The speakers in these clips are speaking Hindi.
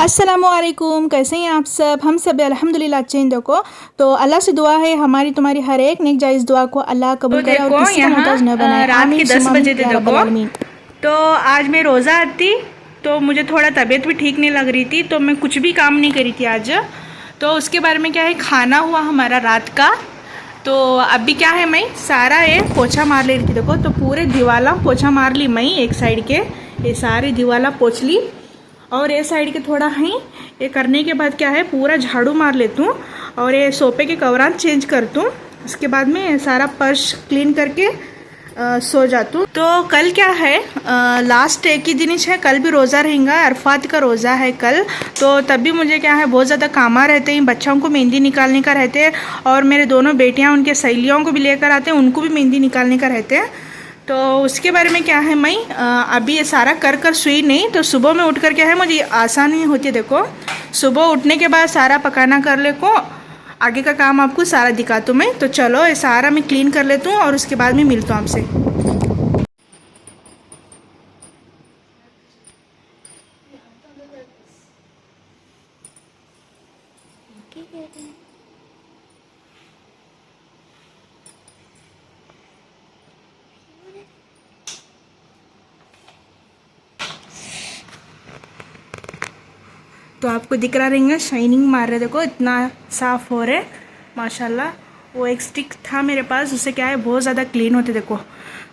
अस्सलामुअलैकुम, कैसे हैं आप सब। हम सब अल्हम्दुलिल्लाह अच्छे हैं। देखो तो अल्लाह से दुआ है हमारी तुम्हारी हर एक नेक जायज़ दुआ को अल्लाह तो कबूल करे और देखो किसी का मोहताज न यहाँ बनाए। रात के आमीन 10 सुम्मा बजे आमीन थे। या रब्बल देखो आलमीन। तो आज मैं रोज़ा थी, तो मुझे थोड़ा तबीयत भी ठीक नहीं लग रही थी, तो मैं कुछ भी काम नहीं करी थी आज। तो उसके बारे में क्या है, खाना हुआ हमारा रात का। तो अभी क्या है, मैं सारा ये पोछा मार ले रही थी। देखो तो पूरे दीवाला पोछा मार ली मैं, एक साइड के ये सारी दीवाला पोछ ली, और ये साइड के थोड़ा है। ये करने के बाद क्या है, पूरा झाड़ू मार लेती हूँ और ये सोफे के कवरान चेंज करती हूँ। उसके बाद में सारा फर्श क्लीन करके सो जाती हूँ। तो कल क्या है, लास्ट एक ही दिन ही है, कल भी रोज़ा रहेगा, अरफात का रोज़ा है कल। तो तब भी मुझे क्या है, बहुत ज़्यादा काम रहते हैं। बच्चों को मेहंदी निकालने का रहते हैं, और मेरे दोनों बेटियाँ उनके सहेलियों को भी लेकर आते हैं, उनको भी मेहंदी निकालने का रहते हैं। तो उसके बारे में क्या है, मैं अभी ये सारा कर कर सोई नहीं। तो सुबह में उठ कर क्या है, मुझे आसानी होती है। देखो सुबह उठने के बाद सारा पकाना कर ले को आगे का काम आपको सारा दिखाती हूँ मैं। तो चलो ये सारा मैं क्लीन कर लेती हूँ और उसके बाद में मिलता हूँ आपसे। तो आपको दिख रहा रहेगा, शाइनिंग मार रहे, देखो इतना साफ़ हो रहा है माशाल्लाह। वो एक स्टिक था मेरे पास, उससे क्या है बहुत ज़्यादा क्लीन होते देखो।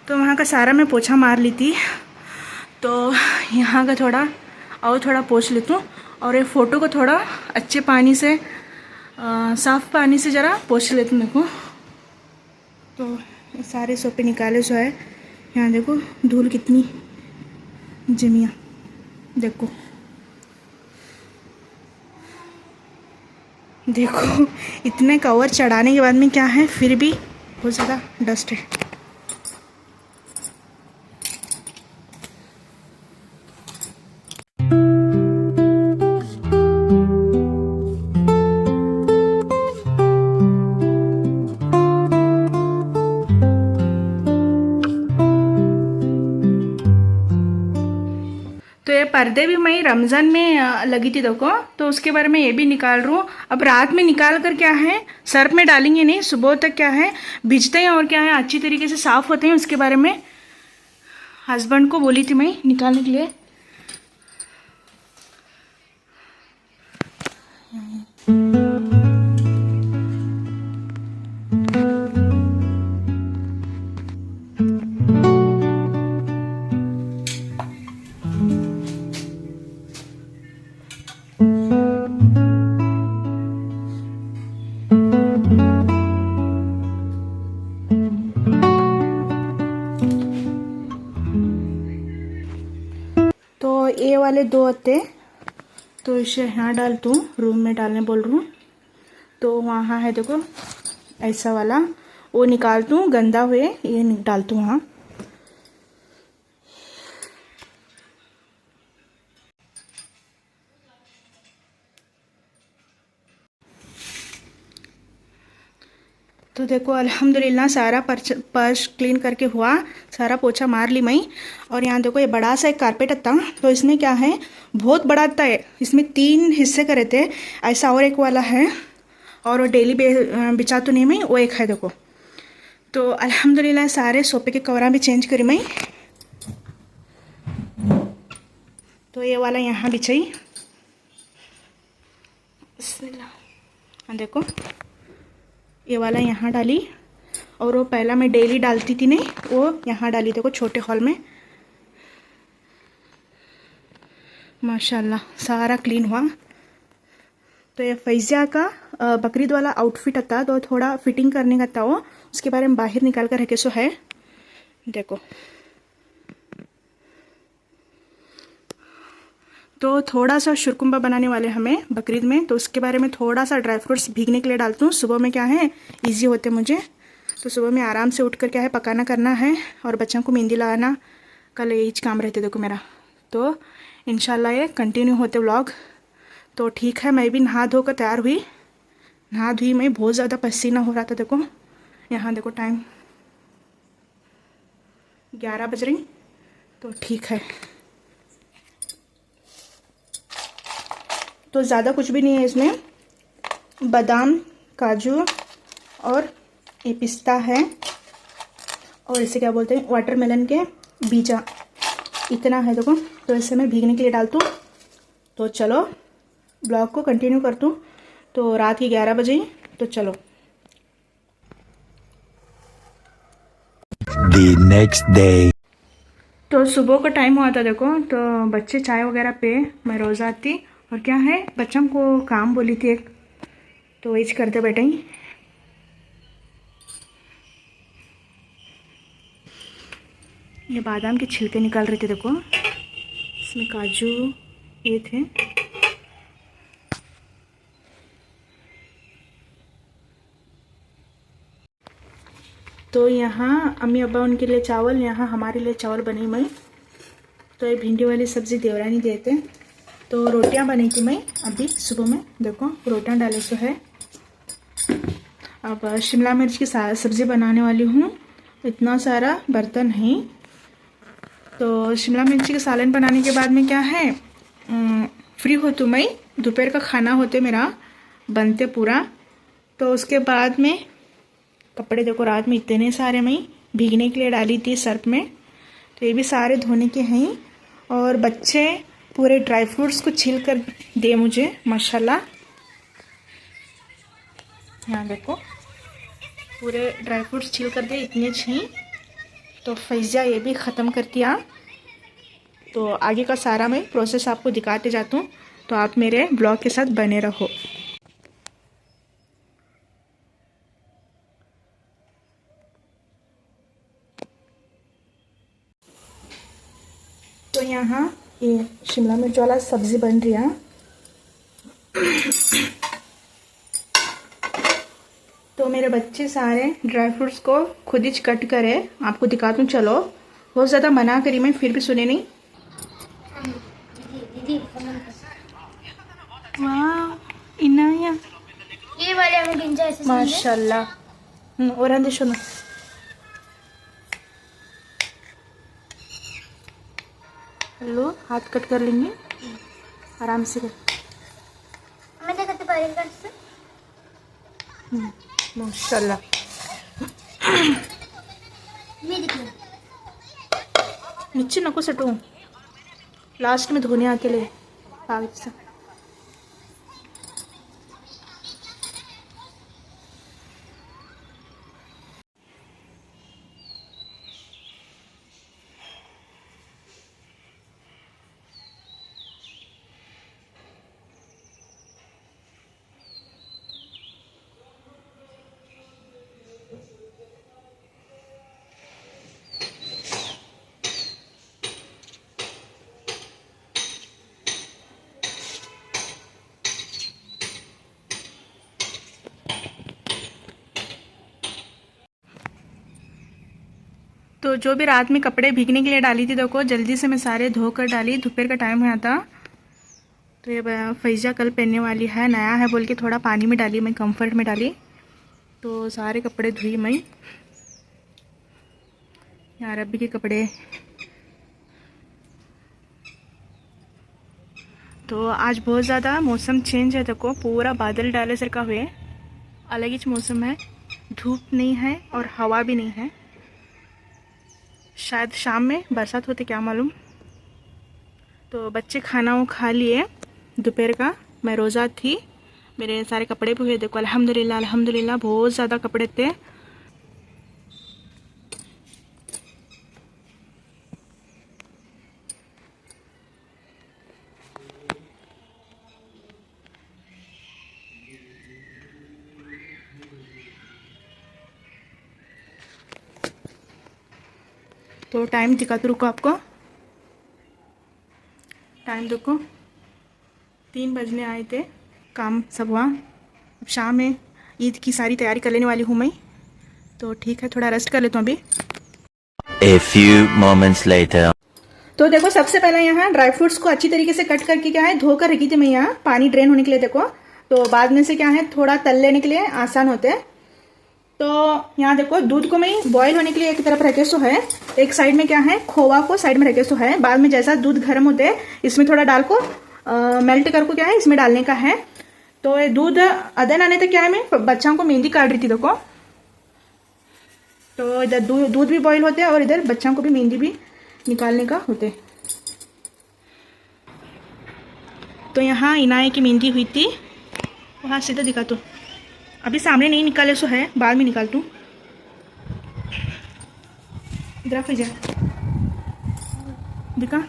तो वहाँ का सारा मैं पोछा मार ली थी। तो यहाँ का थोड़ा और थोड़ा पोछ लेती हूँ, और ये फ़ोटो को थोड़ा अच्छे पानी से साफ़ पानी से ज़रा पोछ लेती हूँ। देखो तो ये सारे सोपे निकाले सो है। यहाँ देखो धूल कितनी जमिया, देखो देखो इतने कवर चढ़ाने के बाद में क्या है, फिर भी बहुत ज़्यादा डस्ट है। तो ये पर्दे भी मैं रमज़ान में लगी थी देखो, तो उसके बारे में ये भी निकाल रही हूँ। अब रात में निकाल कर क्या है, सर्फ में डालेंगे नहीं, सुबह तक क्या है भिजते हैं, और क्या है अच्छी तरीके से साफ़ होते हैं। उसके बारे में हस्बैंड को बोली थी मैं निकालने के लिए। तो ये वाले दो होते, तो इसे यहाँ डालती हूँ, रूम में डालने बोल रही हूँ। तो वहाँ है देखो ऐसा वाला, वो निकालती हूँ, गंदा हुए ये डालती हूँ वहाँ। तो देखो अल्हम्दुलिल्लाह सारा पर्श क्लीन करके हुआ, सारा पोछा मार ली मैं। और यहाँ देखो ये बड़ा सा एक कारपेट था, तो इसमें क्या है बहुत बड़ा था है, इसमें 3 हिस्से करे थे ऐसा, और एक वाला है, और वो डेली बिछा तो नहीं मैं, वो एक है देखो। तो अल्हम्दुलिल्लाह सारे सोफे के कवरा भी चेंज करी मैं। तो ये वाला यहाँ बिछाई, बिस्मिल्लाह देखो ये वाला यहाँ डाली, और वो पहला मैं डेली डालती थी नहीं, वो यहाँ डाली देखो छोटे हॉल में। माशाल्लाह सारा क्लीन हुआ। तो ये फैज़िया का बकरीद वाला आउटफिट था, तो थोड़ा फिटिंग करने का था वो, उसके बारे में बाहर निकाल कर रखे सो है देखो। तो थोड़ा सा शुरकुम्बा बनाने वाले हमें बकरीद में, तो उसके बारे में थोड़ा सा ड्राई फ्रूट्स भीगने के लिए डालती हूँ। सुबह में क्या है इजी होते मुझे, तो सुबह में आराम से उठकर क्या है पकाना करना है, और बच्चों को मेहंदी लगाना, कल यही काम रहते देखो मेरा। तो इंशाल्लाह ये कंटिन्यू होते व्लॉग। तो ठीक है, मैं भी नहा धोकर तैयार हुई, नहा धोई मैं, बहुत ज़्यादा पसीना हो रहा था देखो। यहाँ देखो टाइम 11 बज रही, तो ठीक है। तो ज़्यादा कुछ भी नहीं है इसमें, बादाम, काजू और ये पिस्ता है, और इसे क्या बोलते हैं, वाटरमेलन के बीजा, इतना है देखो। तो इसे मैं भीगने के लिए डालती हूँ। तो चलो ब्लॉग को कंटिन्यू करती हूँ। तो रात की 11 बजे ही, तो चलो। The next day. तो सुबह का टाइम हुआ था देखो, तो बच्चे चाय वगैरह पे, मैं रोज़ा आती और क्या है बच्चों को काम बोली थी एक, तो वही करते बैठे ही। ये बादाम के छिलके निकाल रहे थे देखो, इसमें काजू ये थे। तो यहाँ अम्मी अब्बा उनके लिए चावल, यहाँ हमारे लिए चावल बनी मैं। तो ये भिंडी वाली सब्ज़ी देवरानी देते। तो रोटियां बनी थी मैं अभी सुबह में, देखो रोटियां डाले सो है। अब शिमला मिर्च की सब्ज़ी बनाने वाली हूँ। इतना सारा बर्तन है। तो शिमला मिर्च के सालन बनाने के बाद में क्या है, फ्री हो तो मैं, दोपहर का खाना होते मेरा बनते पूरा। तो उसके बाद में कपड़े देखो रात में इतने सारे मैं भीगने के लिए डाली थी सर्फ में, तो ये भी सारे धोने के हैं। और बच्चे पूरे ड्राई फ्रूट्स को छील कर दे मुझे माशाल्लाह। यहाँ देखो पूरे ड्राई फ्रूट्स छील कर दे, इतने चाहिए। तो फैज़ा ये भी ख़त्म कर दिया। तो आगे का सारा मैं प्रोसेस आपको दिखाते जाता हूँ, तो आप मेरे ब्लॉग के साथ बने रहो। तो यहाँ ये शिमला मिर्च वाला सब्ज़ी बन रही है। तो मेरे बच्चे सारे ड्राई फ्रूट्स को खुद ही कट करे, आपको दिखाती हूँ चलो। बहुत ज़्यादा मना करी मैं, फिर भी सुने नहीं। वाह इना ये वाले हमें गिंजा ऐसे माशाल्लाह। और अंदर सुनो, लो हाथ कट कर लेंगे आराम से कर। मैं क्या करते पारेगा इससे? माशाल्लाह। ये देखिए, नीचे नको सटू, लास्ट में धोने आके ले कागज से। तो जो भी रात में कपड़े भीगने के लिए डाली थी देखो, जल्दी से मैं सारे धो कर डाली। दोपहर का टाइम हुआ था। तो ये फैज़ा कल पहनने वाली है, नया है बोल के थोड़ा पानी में डाली मैं, कंफर्ट में डाली। तो सारे कपड़े धुई मैं। यार अभी के कपड़े। तो आज बहुत ज़्यादा मौसम चेंज है देखो, पूरा बादल डाले सर का हुए, अलग ही मौसम है। धूप नहीं है और हवा भी नहीं है। शायद शाम में बरसात होती, क्या मालूम। तो बच्चे खाना वो खा लिए दोपहर का, मैं रोज़ा थी। मेरे सारे कपड़े भी हुए देखो, अल्हम्दुलिल्लाह अल्हम्दुलिल्लाह। बहुत ज़्यादा कपड़े थे। तो टाइम दिखाते रुको आपको, टाइम देखो 3 बजने आए थे, काम सब हुआ। अब शाम में ईद की सारी तैयारी कर लेने वाली हूँ मैं। तो ठीक है, थोड़ा रेस्ट कर लेता हूँ अभी। A few moments later. तो देखो सबसे पहले यहाँ ड्राई फ्रूट्स को अच्छी तरीके से कट करके क्या है धोकर रखी थी मैं यहाँ, पानी ड्रेन होने के लिए देखो। तो बाद में से क्या है थोड़ा तल लेने के लिए आसान होते हैं। तो यहाँ देखो दूध को मैं बॉईल होने के लिए एक तरफ रखे सो है, एक साइड में क्या है खोवा को साइड में रखे सो है। बाद में जैसा दूध गर्म होते हैं इसमें थोड़ा डाल को मेल्ट करके क्या है इसमें डालने का है। तो ये दूध अदन आने तक क्या है मैं बच्चों को मेहंदी काट रही थी देखो। तो इधर दूध भी बॉईल होते हैं और इधर बच्चों को भी मेहंदी भी निकालने का होते। तो यहाँ इनाया की मेहंदी हुई थी, वहाँ सीधा दिखा तो अभी सामने नहीं निकाले सो है, बाद में निकाल तू। इधर फिर जा दिखा।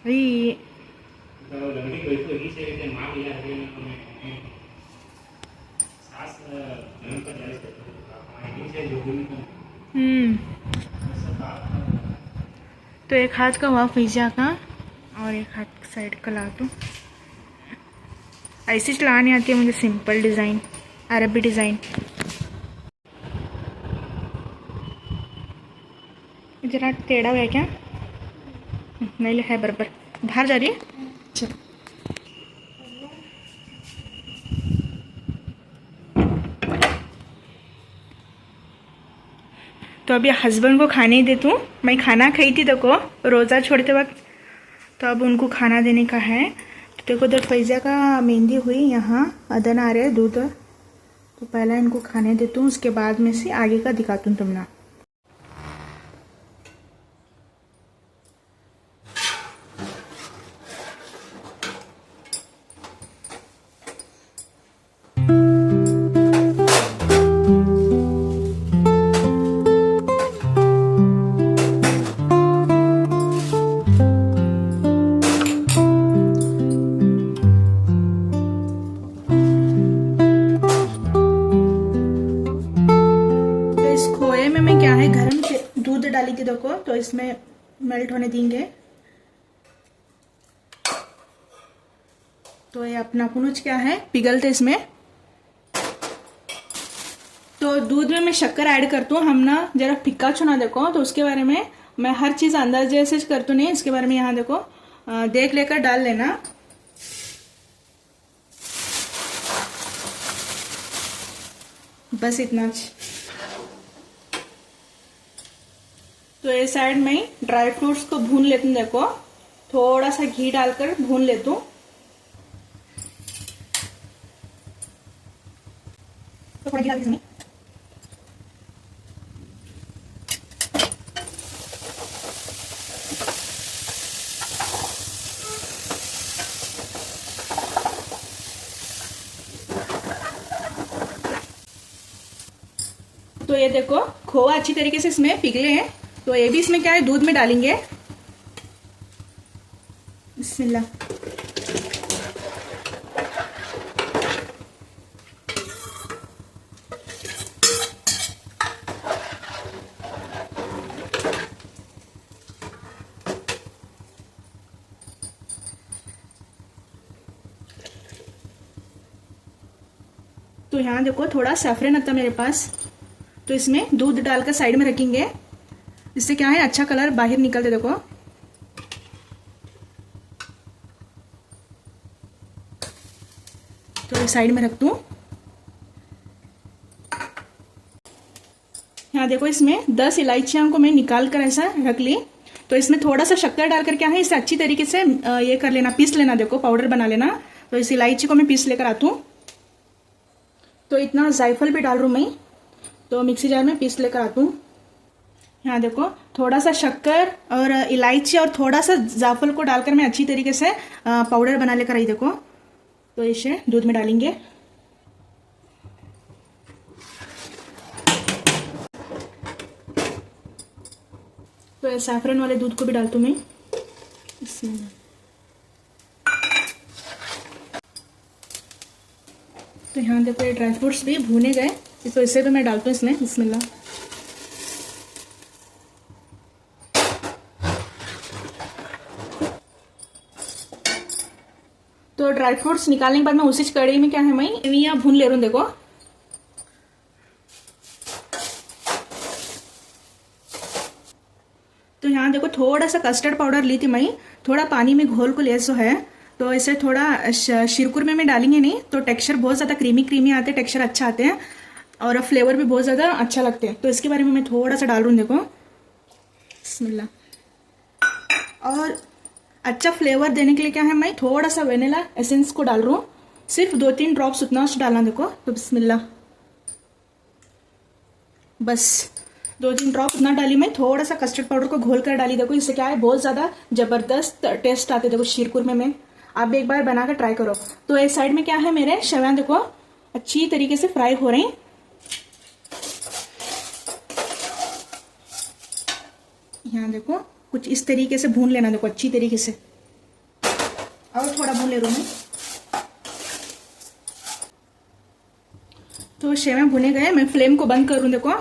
अरे तो एक हाथ का हुआ पिज्जा का और एक हाथ साइड का ला दूँ। ऐसी चलाने आती है मुझे सिंपल डिज़ाइन, अरबी डिज़ाइन। जरा टेढ़ा हुआ है क्या? नहीं है बराबर, बाहर जा रही है। चल तो अभी हस्बैंड को खाने ही देती हूँ। मैं खाना खाई थी देखो रोज़ा छोड़ते वक्त, तो अब उनको खाना देने का है। तो देखो उधर फैज़ा का मेहंदी हुई, यहाँ अदन आ रहे दूध। तो पहला इनको खाने देती हूँ, उसके बाद में से आगे का दिखाती हूँ तुमने। दूध डाली थी देखो, तो इसमें मेल्ट होने देंगे। तो ये अपना पुनुच क्या है पिघलते इसमें। तो दूध में मैं शक्कर ऐड करती हूँ, हम ना जरा फिक्का चुना देखो। तो उसके बारे में मैं हर चीज़ अंदाजे से करती नहीं, इसके बारे में यहाँ देखो देख लेकर डाल लेना। बस इतना। तो ये साइड में ड्राई फ्रूट्स को भून लेती हूँ देखो, थोड़ा सा घी डालकर भून लेती हूँ। तो थोड़ा घी डाल इसमें। तो ये देखो खोआ अच्छी तरीके से इसमें पिघले हैं। तो ये भी इसमें क्या है दूध में डालेंगे। बिस्मिल्लाह। तो यहाँ देखो थोड़ा सैफरन आता मेरे पास, तो इसमें दूध डालकर साइड में रखेंगे। इससे क्या है अच्छा कलर बाहर निकलते देखो। तो साइड में रख दूं। यहाँ देखो इसमें 10 इलायचियां को मैं निकाल कर ऐसा रख ली। तो इसमें थोड़ा सा शक्कर डालकर क्या है इसे अच्छी तरीके से ये कर लेना, पीस लेना, देखो पाउडर बना लेना। तो इस इलायची को मैं पीस लेकर आती हूँ। तो इतना जायफल भी डाल रहा हूँ मैं, तो मिक्सी जार में पीस लेकर आती हूँ। यहाँ देखो थोड़ा सा शक्कर और इलायची और थोड़ा सा जायफल को डालकर मैं अच्छी तरीके से पाउडर बना लेकर आई देखो। तो इसे दूध में डालेंगे। तो ये सैफरन वाले दूध को भी डालती हूँ मैं इसमें। तो यहाँ देखो ये ड्राई फ्रूट्स भी भुने गए, तो इसे भी मैं डालती हूँ इसमें। बिस्मिल्लाह। तो ड्राई फ्रूट्स निकालने के बाद मैं उसी कढ़ाई में क्या है मैं यहाँ भून ले रहा हूँ देखो। तो यहाँ देखो थोड़ा सा कस्टर्ड पाउडर ली थी मैं, थोड़ा पानी में घोल को ले सो है। तो इसे थोड़ा शीरकुर में डालेंगे नहीं तो टेक्सचर बहुत ज़्यादा क्रीमी क्रीमी आते हैं, टेक्सचर अच्छा आते हैं और फ्लेवर भी बहुत ज़्यादा अच्छा लगते हैं। तो इसके बारे में मैं थोड़ा सा डाल रही हूँ, देखो बिस्मिल्लाह। और अच्छा फ्लेवर देने के लिए क्या है, मैं थोड़ा सा वेनिला एसेंस को डाल रहा हूँ, सिर्फ 2-3 ड्रॉप्स उतना डालना, देखो। तो बिस्मिल्लाह, बस 2-3 ड्रॉप उतना डाली मैं। थोड़ा सा कस्टर्ड पाउडर को घोल कर डाली, देखो इससे क्या है बहुत ज़्यादा ज़बरदस्त टेस्ट आते, देखो शीरकुर में आप भी एक बार बना कर ट्राई करो। तो इस साइड में क्या है, मेरे शेवयां देखो अच्छी तरीके से फ्राई हो रहे हैं। यहाँ देखो कुछ इस तरीके से भून लेना, देखो अच्छी तरीके से, और थोड़ा भून ले रहा हूँ मैं। तो शेवयां भुने गए, मैं फ्लेम को बंद करूँ, देखो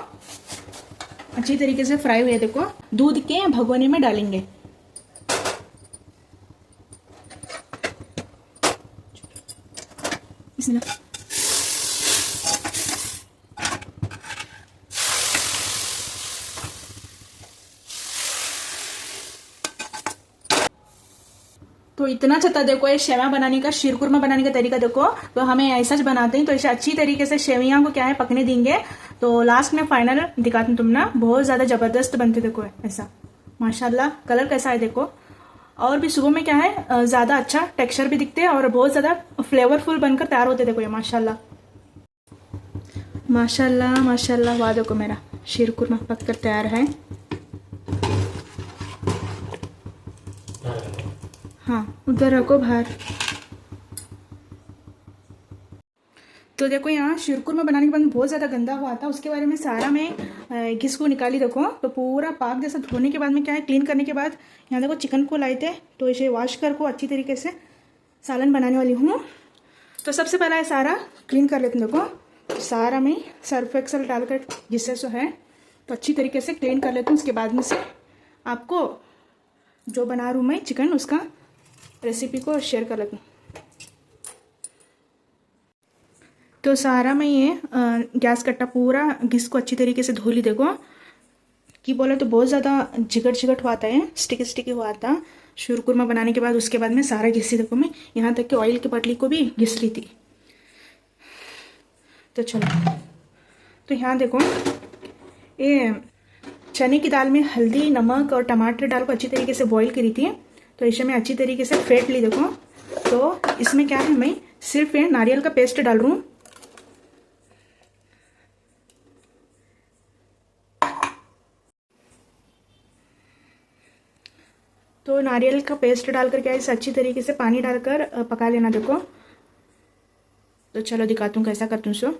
अच्छी तरीके से फ्राई हुए। देखो दूध के भगोने में डालेंगे। बिस्मिल्लाह। तो इतना अच्छा था, देखो ये शेवया बनाने का, शीरकुरमा बनाने का तरीका देखो। तो हमें ऐसा बनाते हैं, तो इसे अच्छी तरीके से शेवियां को क्या है पकने देंगे। तो लास्ट में फाइनल दिखाती हूँ तुम ना, बहुत ज़्यादा ज़बरदस्त बनते देखो ऐसा, माशाल्लाह। कलर कैसा है देखो, और भी सुबह में क्या है ज़्यादा अच्छा टेक्सचर भी दिखते हैं और बहुत ज़्यादा फ्लेवरफुल बनकर तैयार होते देखो ये, माशाल्लाह माशाल्लाह माशाल्लाह। वाह देखो मेरा शीरकुरमा पक कर तैयार है। हाँ उधर रखो बाहर। तो देखो यहाँ शीरकुरमा बनाने के बाद बहुत ज़्यादा गंदा हुआ था, उसके बारे में सारा मैं घिस को निकाली, देखो। तो पूरा पाक जैसा धोने के बाद में क्या है, क्लीन करने के बाद यहाँ देखो चिकन को लाए थे, तो इसे वॉश कर को अच्छी तरीके से सालन बनाने वाली हूँ। तो सबसे पहला है सारा क्लीन कर लेते हैं, देखो। तो सारा में सर्फ एक्सल डालकर जिससे सो है तो अच्छी तरीके से क्लीन कर लेती हूँ। उसके बाद में से आपको जो बना रहा हूँ मैं चिकन, उसका रेसिपी को शेयर कर लेती हूँ। तो सारा मैं ये गैस कट्टा पूरा घिस को अच्छी तरीके से धो ली, देखो। कि बोले तो बहुत ज़्यादा जिगट जिगट हुआ है, स्टिकी स्टिकी हुआ था शीरकुरमा बनाने के बाद। उसके बाद में सारा घिसी, देखो मैं यहाँ तक कि ऑयल की पटली को भी घिस ली थी। तो चलो, तो यहाँ देखो ये चने की दाल में हल्दी नमक और टमाटर डाल को अच्छी तरीके से बॉईल करी थी। तो इसे मैं अच्छी तरीके से फेंट ली, देखो। तो इसमें क्या है, मैं सिर्फ ये नारियल का पेस्ट डाल रहा हूँ। तो नारियल का पेस्ट डालकर क्या इसे अच्छी तरीके से पानी डालकर पका लेना, देखो। तो चलो दिखाती हूँ कैसा करती हूँ सो।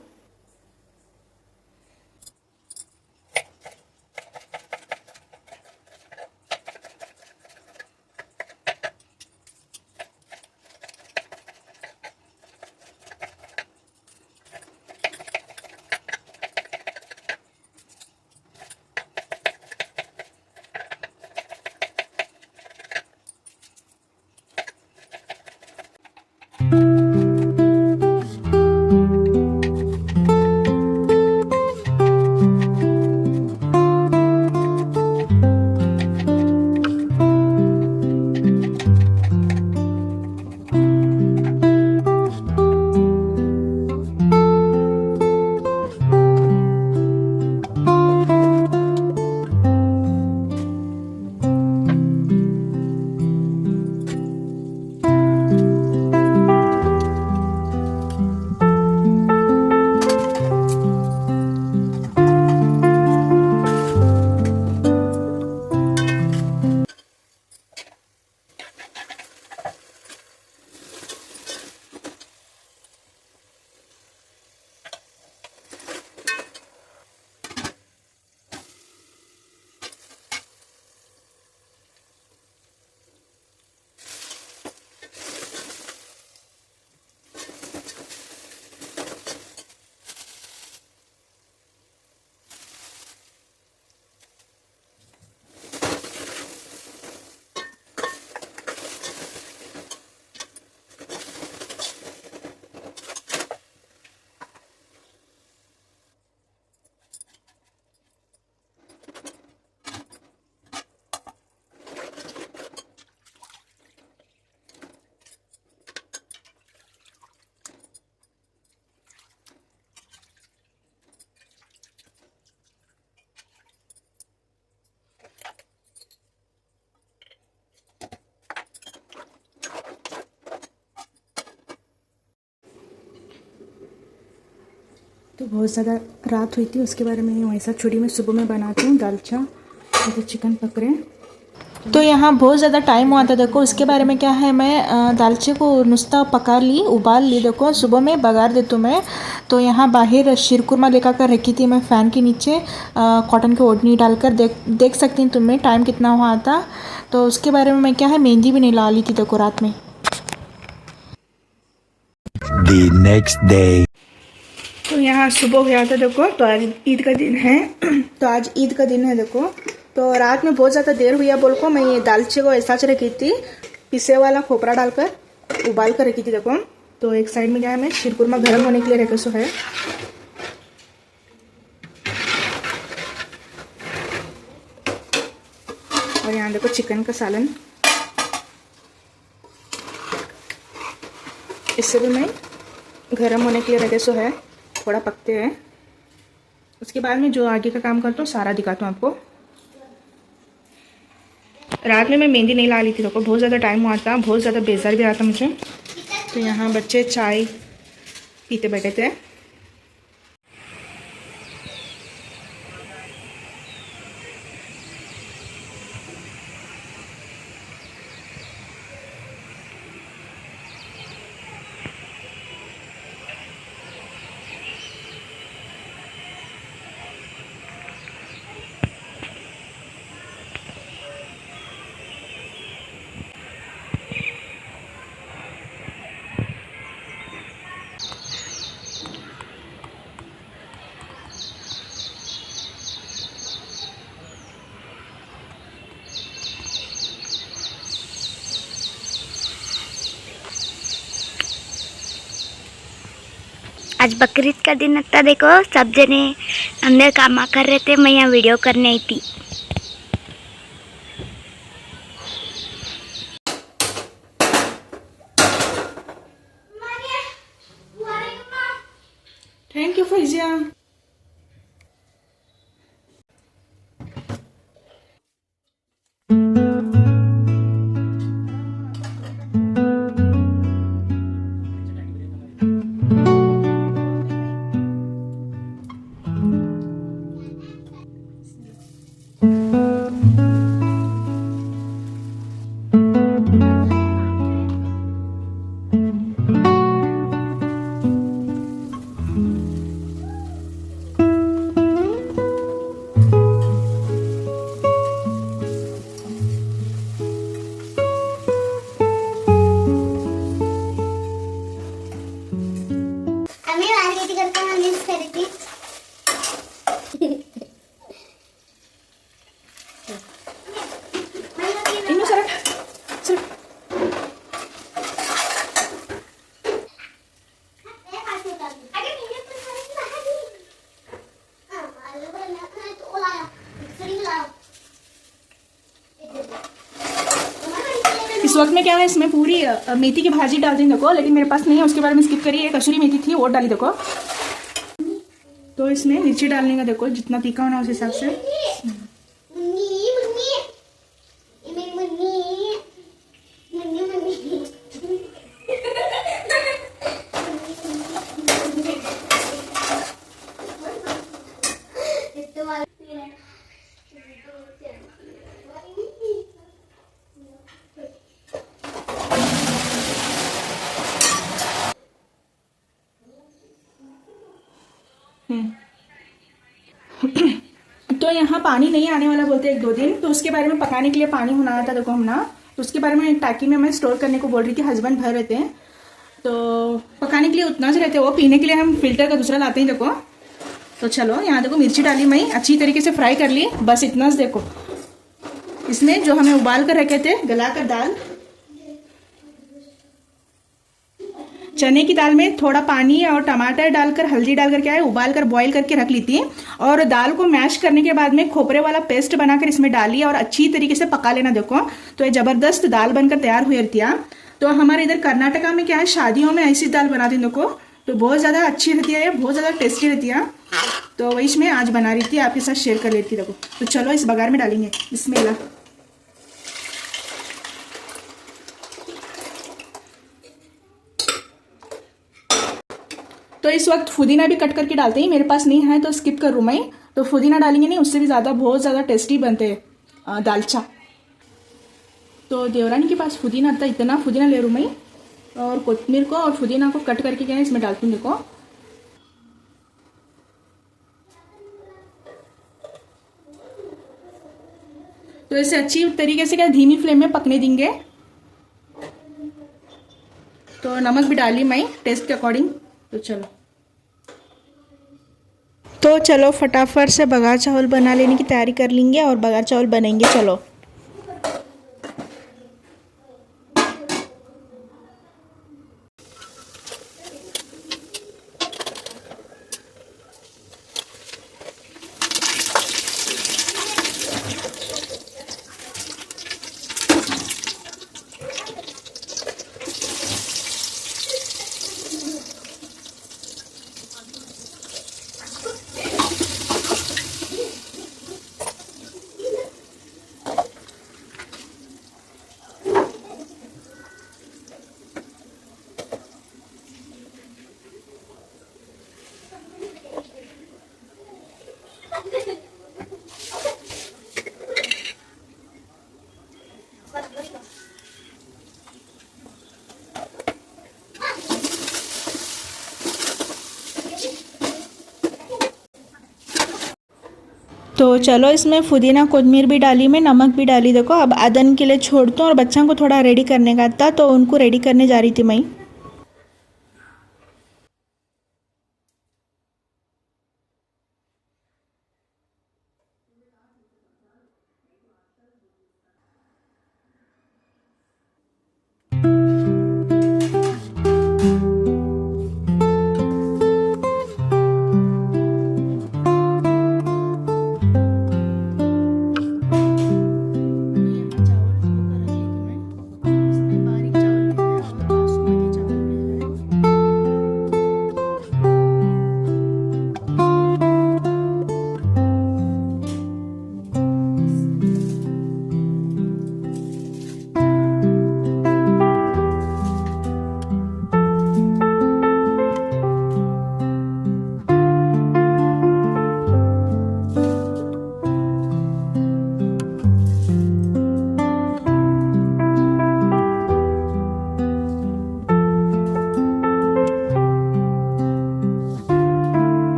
तो बहुत ज़्यादा रात हुई थी, उसके बारे में वैसा छुरी में सुबह में बनाती हूँ दालचा। तो चिकन पक रहे हैं। तो यहाँ बहुत ज़्यादा टाइम हुआ था। देखो उसके बारे में क्या है, मैं दालचे को नुस्ता पका ली, उबाल ली। देखो सुबह में बघार देती हूँ मैं। तो यहाँ बाहर शीरकुरमा लेकर कर रखी थी मैं फ़ैन के नीचे, कॉटन की ओढ़नी डालकर। देख सकती हैं तुम्हें टाइम कितना हुआ था। तो उसके बारे में मैं क्या है, मेहंदी भी नहीं ला ली थी देखो रात में। The next day. तो यहाँ सुबह हो गया था देखो। तो आज ईद का दिन है। तो आज ईद का दिन है देखो। तो रात में बहुत ज़्यादा देर हुई है बोल को मैं ये दालचे को ऐसा रखी थी, पिसे वाला खोपरा डालकर उबाल कर रखी थी देखो। तो एक साइड में क्या है, मैं शीरकुरमा गर्म होने के लिए रखे सो है। और यहाँ देखो चिकन का सालन, इससे भी मैं गर्म होने के लिए रखे सो है, थोड़ा पकते हैं। उसके बाद में जो आगे का काम करता हूँ सारा दिखाता हूँ आपको। रात में मैं मेहंदी नहीं ला ली थी देखो, बहुत ज़्यादा टाइम हुआ था, बहुत ज़्यादा बेजार भी रहा था मुझे। तो यहाँ बच्चे चाय पीते बैठे थे। आज बकरीद का दिन था। देखो सब जने अंदर काम कर रहे थे, मैं यहाँ वीडियो करने आई थी। Thank you Faiziya. इस वक्त में क्या है, इसमें पूरी मेथी की भाजी डाल दी देखो, लेकिन मेरे पास नहीं है, उसके बारे में स्किप करिए। कसूरी मेथी थी वो डाली देखो। तो इसमें मिर्ची डालने का देखो, जितना तीखा होना उस हिसाब से। तो यहाँ पानी नहीं आने वाला बोलते 1-2 दिन, तो उसके बारे में पकाने के लिए पानी होना आता देखो हम ना। तो उसके बारे में टाकी में मैं स्टोर करने को बोल रही थी, हस्बैंड भर रहते हैं। तो पकाने के लिए उतना से रहते हैं वो, पीने के लिए हम फिल्टर का दूसरा लाते हैं देखो। तो चलो यहाँ देखो मिर्ची डाली मैं, अच्छी तरीके से फ्राई कर ली, बस इतना से देखो। इसमें जो हमें उबाल कर रखे थे गला कर दाल, चने की दाल में थोड़ा पानी और टमाटर डालकर हल्दी डालकर क्या है उबाल कर बॉईल करके रख ली थी। और दाल को मैश करने के बाद में खोपरे वाला पेस्ट बनाकर इसमें डाली और अच्छी तरीके से पका लेना देखो। तो ये जबरदस्त दाल बनकर तैयार हुई रहती है। तो हमारे इधर कर्नाटका में क्या है, शादियों में ऐसी दाल बनाते हैं देखो, तो बहुत ज़्यादा अच्छी रहती है, बहुत ज़्यादा टेस्टी रहती है। तो वही मैं आज बना रही थी, आपके साथ शेयर कर लेती देखो। तो चलो इस बघार में डालेंगे, बिस्मिल्लाह। तो इस वक्त पुदीना भी कट करके डालते हैं, मेरे पास नहीं है तो स्किप कर रूँ मैं। तो पुदीना डालेंगे नहीं, उससे भी ज़्यादा बहुत ज़्यादा टेस्टी बनते हैं दालचा। तो देवरानी के पास पुदीना था, इतना पुदीना ले रूँ मैं, और कोतमीर को और पुदीना को कट करके क्या है इसमें डालती हूँ। देखो तो इसे अच्छी तरीके से क्या धीमी फ्लेम में पकने देंगे। तो नमक भी डाली मैं टेस्ट के अकॉर्डिंग। तो चलो फटाफट से बघार चावल बना लेने की तैयारी कर लेंगे और बघार चावल बनेंगे। चलो तो चलो इसमें पुदीना कोतमीर भी डाली, मैं नमक भी डाली। देखो अब आधन के लिए छोड़ता हूँ और बच्चों को थोड़ा रेडी करने का था तो उनको रेडी करने जा रही थी मैं।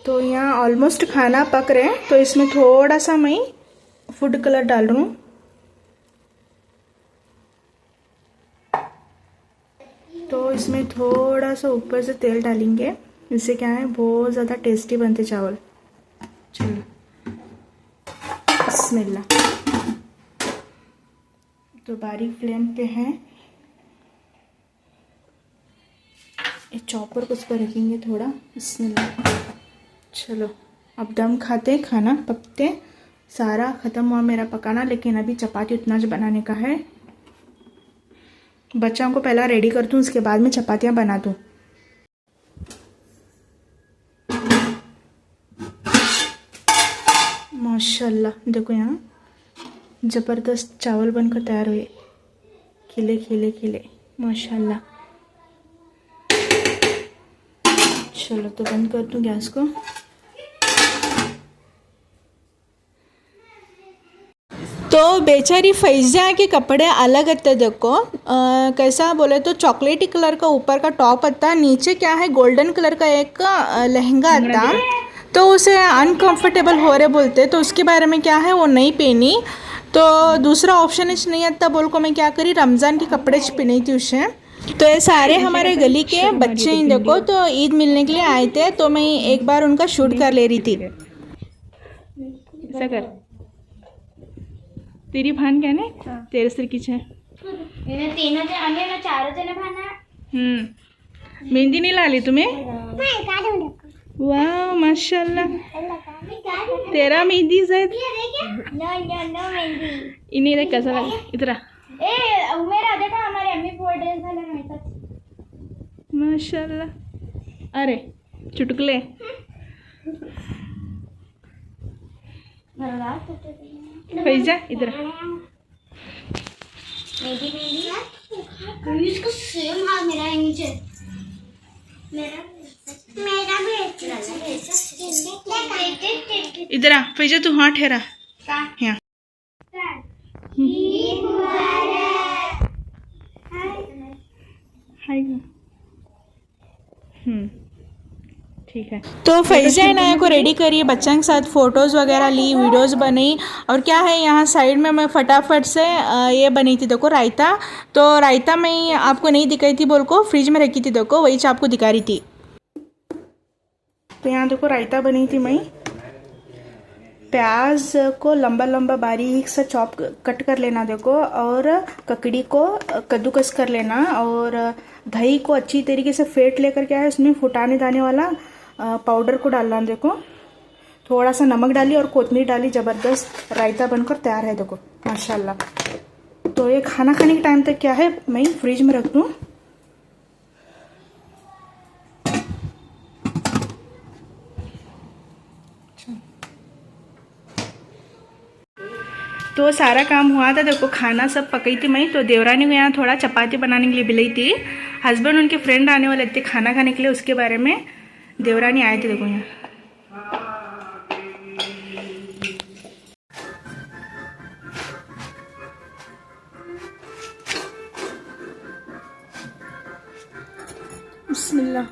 तो यहाँ ऑलमोस्ट खाना पक रहे हैं, तो इसमें थोड़ा सा मैं फूड कलर डाल रहा हूँ। तो इसमें थोड़ा सा ऊपर से तेल डालेंगे, इससे क्या है बहुत ज़्यादा टेस्टी बनते चावल। चलो बिस्मिल्लाह। तो बारीक फ्लेम पे है, एक चॉपर को उस पर रखेंगे थोड़ा। बिस्मिल्लाह। चलो अब दम खाते, खाना पकते। सारा ख़त्म हुआ मेरा पकाना, लेकिन अभी चपाती उतना जो बनाने का है। बच्चों को पहला रेडी कर दूँ, उसके बाद में चपातियाँ बना दूँ। माशाल्लाह देखो यहाँ ज़बरदस्त चावल बनकर तैयार हुए, खिले खिले खिले माशाल्लाह। चलो तो बंद कर दूँ गैस को। तो बेचारी फैज़ा के कपड़े अलग आते देखो, कैसा बोले तो चॉकलेटी कलर का ऊपर का टॉप आता, नीचे क्या है गोल्डन कलर का एक लहंगा आता। तो उसे अनकंफर्टेबल हो रहे बोलते, तो उसके बारे में क्या है वो नहीं पहनी। तो दूसरा ऑप्शन नहीं आता बोल को मैं क्या करी, रमज़ान के कपड़े पहनी थी उसे। तो ये सारे हमारे गली के बच्चे इन देखो, तो ईद मिलने के लिए आए थे, तो मैं एक बार उनका शूट कर ले रही थी। ऐसा कर, तेरी भान क्या ने तेरे सिर की छे तीनों जने चारों जने भाना। मेहंदी नहीं ला ली तुम्हें? वाह माशाल्लाह, तेरा मेहंदी शायद इन्हीं देख कैसा लगा इधर। मेरा देखो हमारे अम्मी बर्थडे झाला माशाल्लाह। अरे चुटकुले फैजा इधर इसको सेम हाथ मेरा है नीचे मेरा भी इधर आ फैजा तू हाँ ठहरा यहाँ हाय ठीक है। तो फैजा इनाया को रेडी करी, बच्चों के साथ फ़ोटोज़ वगैरह ली, वीडियोस बनाई। और क्या है यहाँ साइड में मैं फटाफट से ये बनी थी देखो रायता। तो रायता मैं आपको नहीं दिखाई थी बोल को फ्रिज में रखी थी देखो, वही आपको दिखा रही थी। तो यहाँ देखो रायता बनी थी मैं। प्याज को लंबा लंबा बारीक सा चॉप कट कर लेना देखो, और ककड़ी को कद्दूकस कर लेना, और दही को अच्छी तरीके से फेंट लेकर क्या है उसमें फुटाने दाने वाला पाउडर को डालना देखो। थोड़ा सा नमक डाली और कोतमीर डाली, ज़बरदस्त रायता बनकर तैयार है देखो माशाल्लाह। तो ये खाना खाने के टाइम तक क्या है मैं फ्रिज में रख दूँ। तो सारा काम हुआ था देखो, खाना सब पकई थी मैं। तो देवरानी को यहाँ थोड़ा चपाती बनाने के लिए बिलाई थी। हस्बैंड उनके फ्रेंड आने वाले थे खाना खाने के लिए, उसके बारे में देवरानी आए थे देखो यहाँ। बिस्मिल्लाह।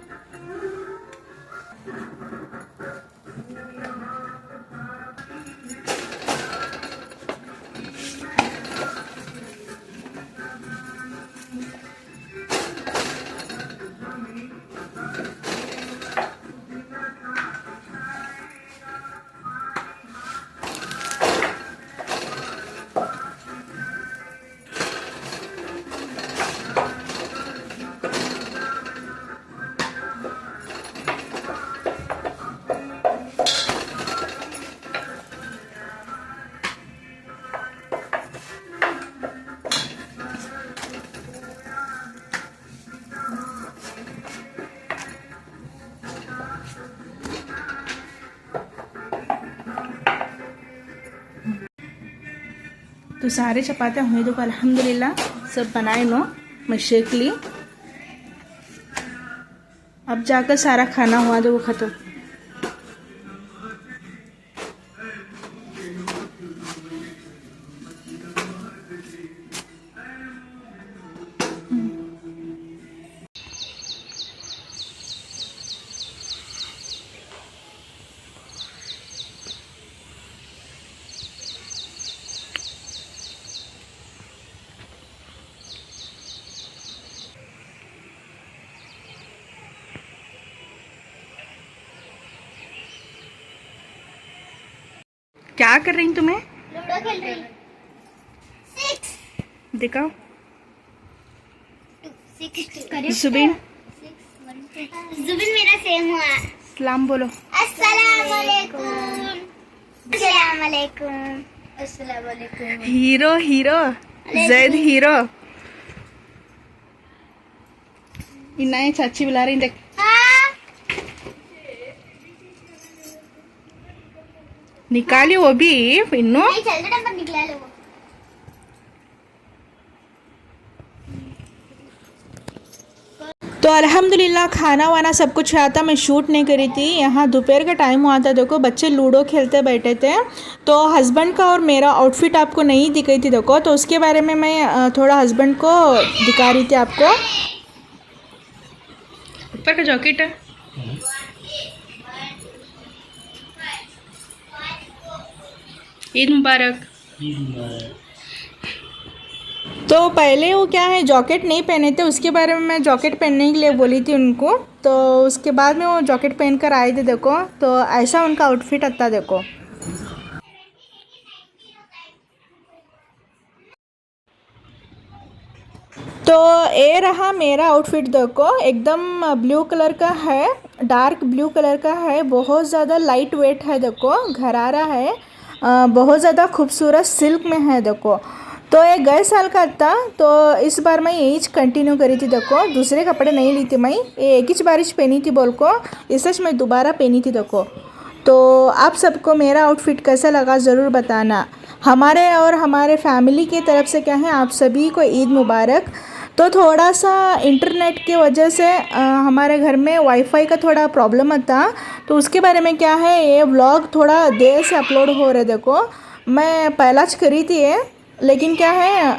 तो सारे चपातियाँ हुई देखो अल्हम्दुलिल्लाह, सब बनाए लो, मैं शेक ली। अब जाकर सारा खाना हुआ देखो ख़त्म। क्या कर रही तुम्हें? लूडो खेल रही। 6 दिखाओ। 6 जुबिन जुबिन मेरा सेम हुआ। सलाम बोलो। अस्सलाम वालेकुम। अस्सलाम वालेकुम। अस्सलाम वालेकुम। Hero hero Zaid hero. Inaya चाची बुला रही देख। निकाली वो भी पिन्नू। नहीं चलते टाइम पर निकला लो। तो अल्हम्दुलिल्लाह खाना वाना सब कुछ आया था, मैं शूट नहीं करी थी। यहाँ दोपहर का टाइम हुआ था देखो, बच्चे लूडो खेलते बैठे थे। तो हस्बैंड का और मेरा आउटफिट आपको नहीं दिखाई थी देखो, तो उसके बारे में मैं थोड़ा हस्बैंड को दिखा रही थी आपको। ऊपर का जैकेट है। ईद मुबारक। तो पहले वो क्या है जैकेट नहीं पहने थे, उसके बारे में मैं जैकेट पहनने के लिए बोली थी उनको। तो उसके बाद में वो जैकेट पहन कर आए थे देखो, तो ऐसा उनका आउटफिट आता देखो। तो ये रहा मेरा आउटफिट देखो, एकदम ब्लू कलर का है, डार्क ब्लू कलर का है, बहुत ज़्यादा लाइट वेट है देखो, घरारा है, बहुत ज़्यादा खूबसूरत सिल्क में है देखो। तो ये गए साल का था, तो इस बार मैं यही कंटिन्यू करी थी देखो, दूसरे कपड़े नहीं ली थी मैं, ये एक ही बारिश पहनी थी बोल को, इस सच मैं दोबारा पहनी थी देखो। तो आप सबको मेरा आउटफिट कैसा लगा ज़रूर बताना। हमारे और हमारे फैमिली की तरफ से क्या है, आप सभी को ईद मुबारक। तो थोड़ा सा इंटरनेट की वजह से हमारे घर में वाईफाई का थोड़ा प्रॉब्लम था, तो उसके बारे में क्या है, ये व्लॉग थोड़ा देर से अपलोड हो रहे। देखो मैं पहला करी थी ये, लेकिन क्या है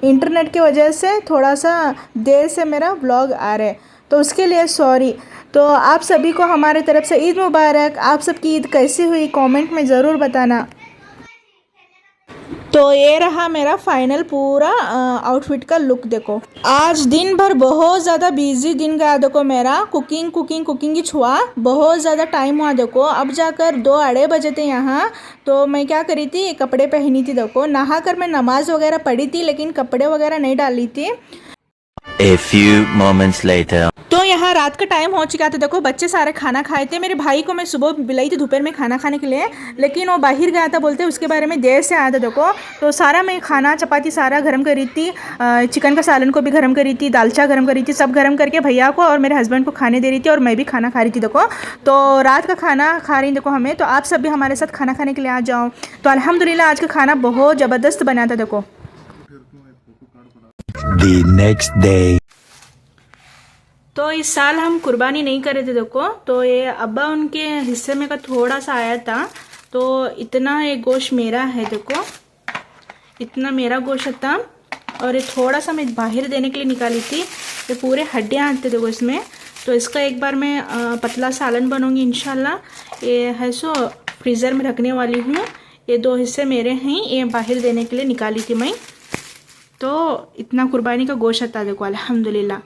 इंटरनेट की वजह से थोड़ा सा देर से मेरा व्लॉग आ रहा है, तो उसके लिए सॉरी। तो आप सभी को हमारे तरफ से ईद मुबारक। आप सबकी ईद कैसी हुई कमेंट में ज़रूर बताना। तो ये रहा मेरा फाइनल पूरा आउटफिट का लुक। देखो आज दिन भर बहुत ज़्यादा बिजी दिन गया। देखो मेरा कुकिंग ही छुआ, बहुत ज़्यादा टाइम हुआ। देखो अब जाकर 2-2:30 बजे थे यहाँ। तो मैं क्या करी थी, कपड़े पहनी थी। देखो नहा कर मैं नमाज वगैरह पढ़ी थी, लेकिन कपड़े वगैरह नहीं डाली थी। A few moments later. तो यहाँ रात का टाइम हो चुका था। देखो बच्चे सारे खाना खाए थे। मेरे भाई को मैं सुबह बुलाई थी दोपहर में खाना खाने के लिए, लेकिन वो बाहर गया था बोलते, उसके बारे में देर से आया था। देखो तो सारा मैं खाना चपाती सारा गर्म करी थी, चिकन का सालन को भी गर्म करी थी, दालचा गर्म करी थी, सब गर्म करके भैया को और मेरे हस्बैंड को खाने दे रही थी, और मैं भी खाना खा रही थी। देखो तो रात का खाना खा रही देखो हमें। तो आप सब भी हमारे साथ खाना खाने के लिए आ जाओ। तो अल्हम्दुलिल्लाह आज का खाना बहुत ज़बरदस्त बना था। देखो The next day. तो इस साल हम कुर्बानी नहीं कर रहे थे। देखो तो ये अब्बा उनके हिस्से में का थोड़ा सा आया था, तो इतना ये गोश्त मेरा है। देखो इतना मेरा गोश्त था, और ये थोड़ा सा मैं बाहर देने के लिए निकाली थी। ये पूरे हड्डियाँ आते देखो इसमें। तो इसका एक बार मैं पतला सालन बनूंगी इंशाल्लाह। ये है सो फ्रीज़र में रखने वाली हूँ। ये 2 हिस्से मेरे हैं, ये बाहर देने के लिए निकाली थी मैं। तो इतना कुर्बानी का गोश्त था देखो अल्हम्दुलिल्लाह।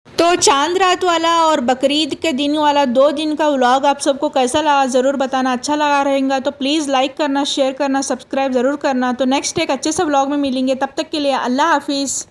तो चांद रात वाला और बकरीद के दिन वाला 2 दिन का व्लॉग आप सबको कैसा लगा ज़रूर बताना। अच्छा लगा रहेगा तो प्लीज़ लाइक करना, शेयर करना, सब्सक्राइब ज़रूर करना। तो नेक्स्ट एक अच्छे से व्लॉग में मिलेंगे, तब तक के लिए अल्लाह हाफिज़।